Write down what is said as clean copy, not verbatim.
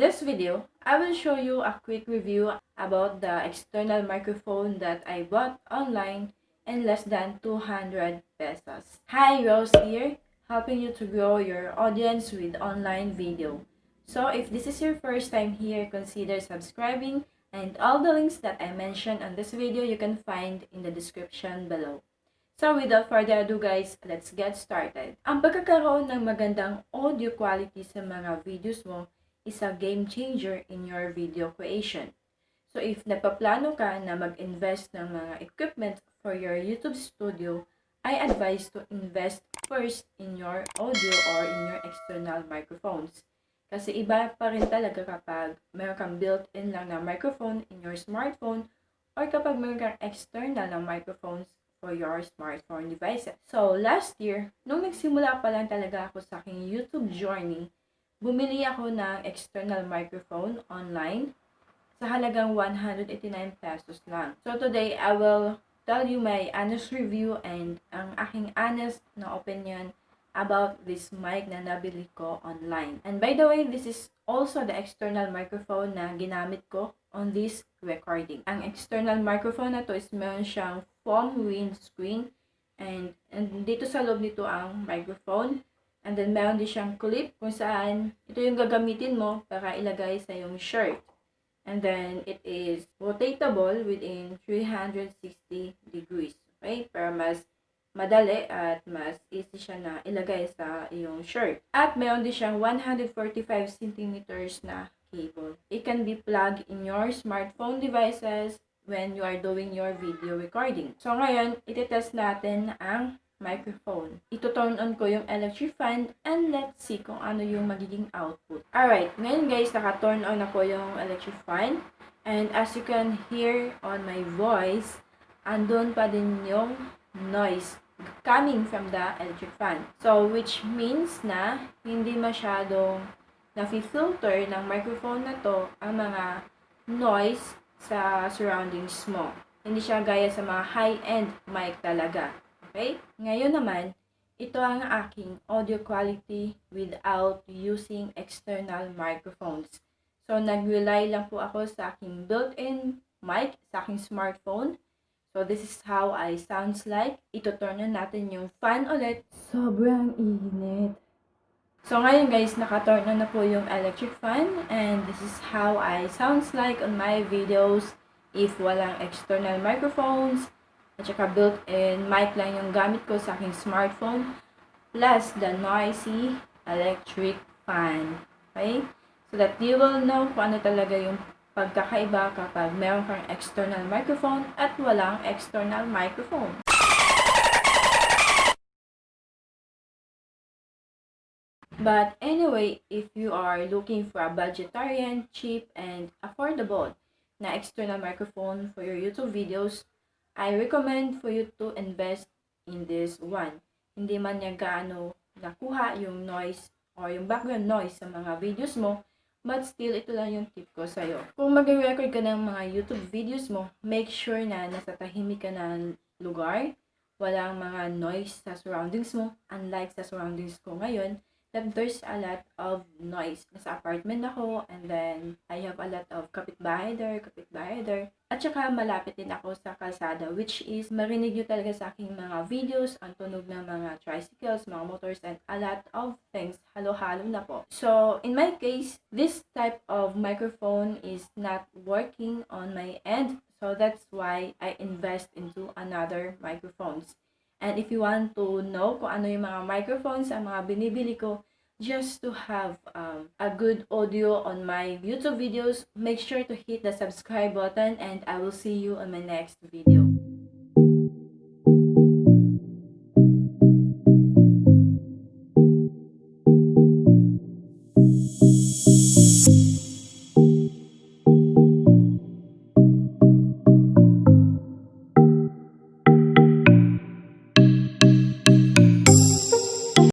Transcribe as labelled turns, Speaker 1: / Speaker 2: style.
Speaker 1: this video, I will show you a quick review about the external microphone that I bought online in less than 200 pesos. Hi, Rose here, helping you to grow your audience with online video. So if this is your first time here, consider subscribing, and all the links that I mentioned on this video you can find in the description below. So without further ado guys, let's get started. Ang pagkakaroon ng magandang audio quality sa mga videos mo is a game changer in your video creation. So if napaplano ka na mag-invest ng mga equipment for your YouTube studio, I advise to invest first in your audio or in your external microphones. Kasi iba pa rin talaga kapag meron kang built-in lang na microphone in your smartphone or kapag meron kang external na microphones for your smartphone devices. So last year, nung nagsimula pa lang talaga ako sa aking YouTube journey, bumili ako ng external microphone online sa halagang 189 pesos lang. So today, I will tell you my honest review and ang aking honest na opinion about this mic na nabili ko online. And by the way, this is also the external microphone na ginamit ko on this recording. Ang external microphone na to is meron siyang foam windscreen and dito sa loob nito ang microphone. And then meron din siyang clip kung saan ito yung gagamitin mo para ilagay sa yung shirt. And then it is rotatable within 360 degrees. Okay? Para mas madali at mas easy siya na ilagay sa iyong shirt. At meron din siyang 145 centimeters na cable. It can be plugged in your smartphone devices when you are doing your video recording. So ngayon, itetest natin ang microphone. Ito-turn on ko yung electric fan and let's see kung ano yung magiging output. Alright, ngayon guys, naka-turn on ako yung electric fan. And as you can hear on my voice, andun pa din yung noise coming from the electric fan. So, which means na hindi masyadong nafi-filter ng microphone na to ang mga noise sa surroundings mo. Hindi siya gaya sa mga high-end mic talaga. Okay? Ngayon naman, ito ang aking audio quality without using external microphones. So, nag-rely lang po ako sa aking built-in mic, sa aking smartphone. So, this is how I sounds like. Ito-turn na natin yung fan ulit. Sobrang init. So, ngayon guys, naka-turn na po yung electric fan. And this is how I sounds like on my videos if walang external microphones. At saka built-in mic lang yung gamit ko sa aking smartphone. Plus the noisy electric fan. Okay? So that you will know kung ano talaga yung pagkakaiba kapag meron kang external microphone at walang external microphone. But anyway, if you are looking for a budgetarian, cheap, and affordable na external microphone for your YouTube videos, I recommend for you to invest in this one. Hindi man niya gaano nakuha yung noise or yung background noise sa mga videos mo, but still, ito lang yung tip ko sa'yo. Kung mag-record ka ng mga YouTube videos mo, make sure na nasa tahimik ka na lugar, walang mga noise sa surroundings mo, unlike sa surroundings ko ngayon, that there's a lot of noise. Nasa apartment ako, and then I have a lot of kapitbahay there. At saka malapit din ako sa kalsada, which is marinig nyo talaga sa aking mga videos, ang tunog ng mga tricycles, mga motors, and a lot of things. Halo-halo na po. So, in my case, this type of microphone is not working on my end. So, that's why I invest into another microphones. And if you want to know kung ano yung mga microphones, ang mga binibili ko, just to have a good audio on my YouTube videos, make sure to hit the subscribe button and I will see you on my next video.